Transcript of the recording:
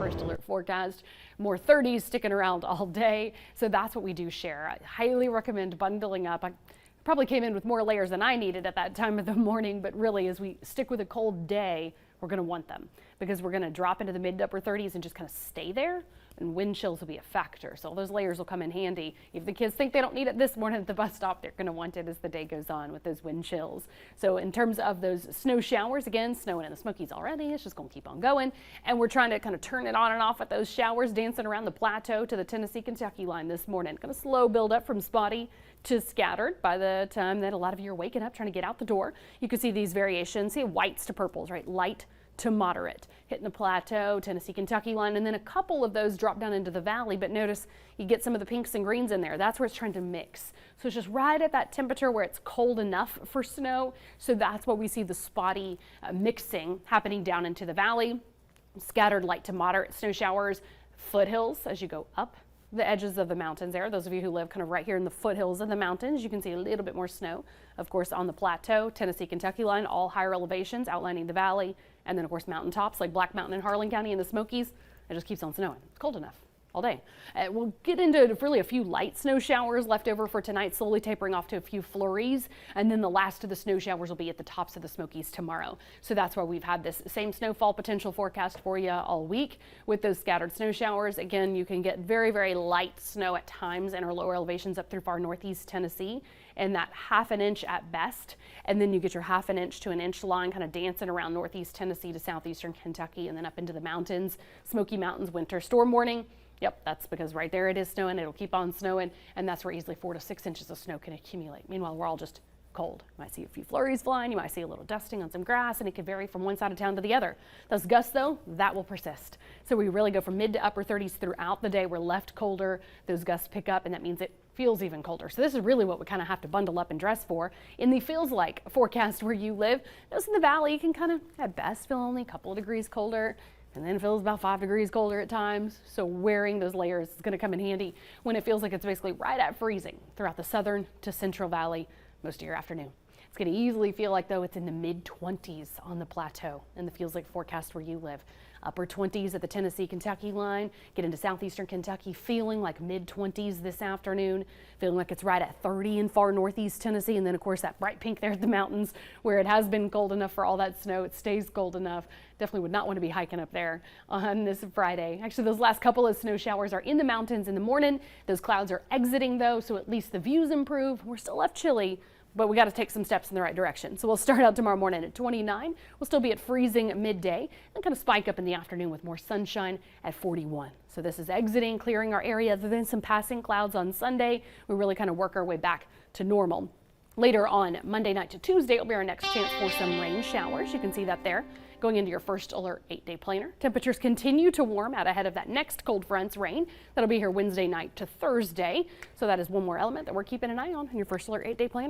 first alert forecast. More 30s sticking around all day. So that's what we do share. I highly recommend bundling up. I probably came in with more layers than I needed at that time of the morning, but really as we stick with a cold day, we're going to want them because we're going to drop into the mid to upper 30s and just kind of stay there, and wind chills will be a factor. So all those layers will come in handy. If the kids think they don't need it this morning at the bus stop, they're going to want it as the day goes on with those wind chills. So in terms of those snow showers, again, snowing in the Smokies already, it's just going to keep on going. And we're trying to kind of turn it on and off with those showers, dancing around the plateau to the Tennessee-Kentucky line this morning. Going to slow build up from spotty to scattered by the time that a lot of you are waking up trying to get out the door. You can see these variations, see whites to purples, right? Light to moderate, hitting the plateau, Tennessee-Kentucky line, and then a couple of those drop down into the valley, but notice you get some of the pinks and greens in there. That's where it's trying to mix. So it's just right at that temperature where it's cold enough for snow. So that's what we see the spotty mixing happening down into the valley. Scattered light to moderate snow showers, foothills as you go up the edges of the mountains there. Those of you who live kind of right here in the foothills of the mountains, you can see a little bit more snow. Of course, on the plateau, Tennessee-Kentucky line, all higher elevations outlining the valley. And then, of course, mountaintops like Black Mountain in Harlan County in the Smokies. It just keeps on snowing. It's cold enough all day. We'll get into really a few light snow showers left over for tonight, slowly tapering off to a few flurries. And then the last of the snow showers will be at the tops of the Smokies tomorrow. So that's why we've had this same snowfall potential forecast for you all week with those scattered snow showers. Again, you can get very, very light snow at times in our lower elevations up through far northeast Tennessee, and that ½ an inch at best. And then you get your ½ an inch to an inch line kind of dancing around northeast Tennessee to southeastern Kentucky and then up into the mountains, Smoky Mountains winter storm warning. Yep, that's because right there it is snowing. It'll keep on snowing, and that's where easily 4 to 6 inches of snow can accumulate. Meanwhile, we're all just cold. You might see a few flurries flying. You might see a little dusting on some grass, and it can vary from one side of town to the other. Those gusts, though, that will persist. So we really go from mid to upper 30s throughout the day. We're left colder. Those gusts pick up, and that means it feels even colder. So this is really what we kind of have to bundle up and dress for in the feels like forecast where you live. Notice in the valley, you can kind of at best feel only a couple of degrees colder. And then it feels about 5 degrees colder at times. So wearing those layers is going to come in handy when it feels like it's basically right at freezing throughout the southern to central valley most of your afternoon. It's going to easily feel like, though, it's in the mid-20s on the plateau and the feels like forecast where you live. Upper 20s at the Tennessee-Kentucky line. Get into southeastern Kentucky, feeling like mid-20s this afternoon. Feeling like it's right at 30 in far northeast Tennessee. And then, of course, that bright pink there at the mountains where it has been cold enough for all that snow. It stays cold enough. Definitely would not want to be hiking up there on this Friday. Actually, those last couple of snow showers are in the mountains in the morning. Those clouds are exiting, though, so at least the views improve. We're still left chilly, but we got to take some steps in the right direction. So we'll start out tomorrow morning at 29. We'll still be at freezing at midday and kind of spike up in the afternoon with more sunshine at 41. So this is exiting, clearing our area. Other than some passing clouds on Sunday, we really kind of work our way back to normal. Later on Monday night to Tuesday will be our next chance for some rain showers. You can see that there. Going into your first alert 8-day planner. Temperatures continue to warm out ahead of that next cold front's rain. That'll be here Wednesday night to Thursday. So that is one more element that we're keeping an eye on in your first alert 8-day planner.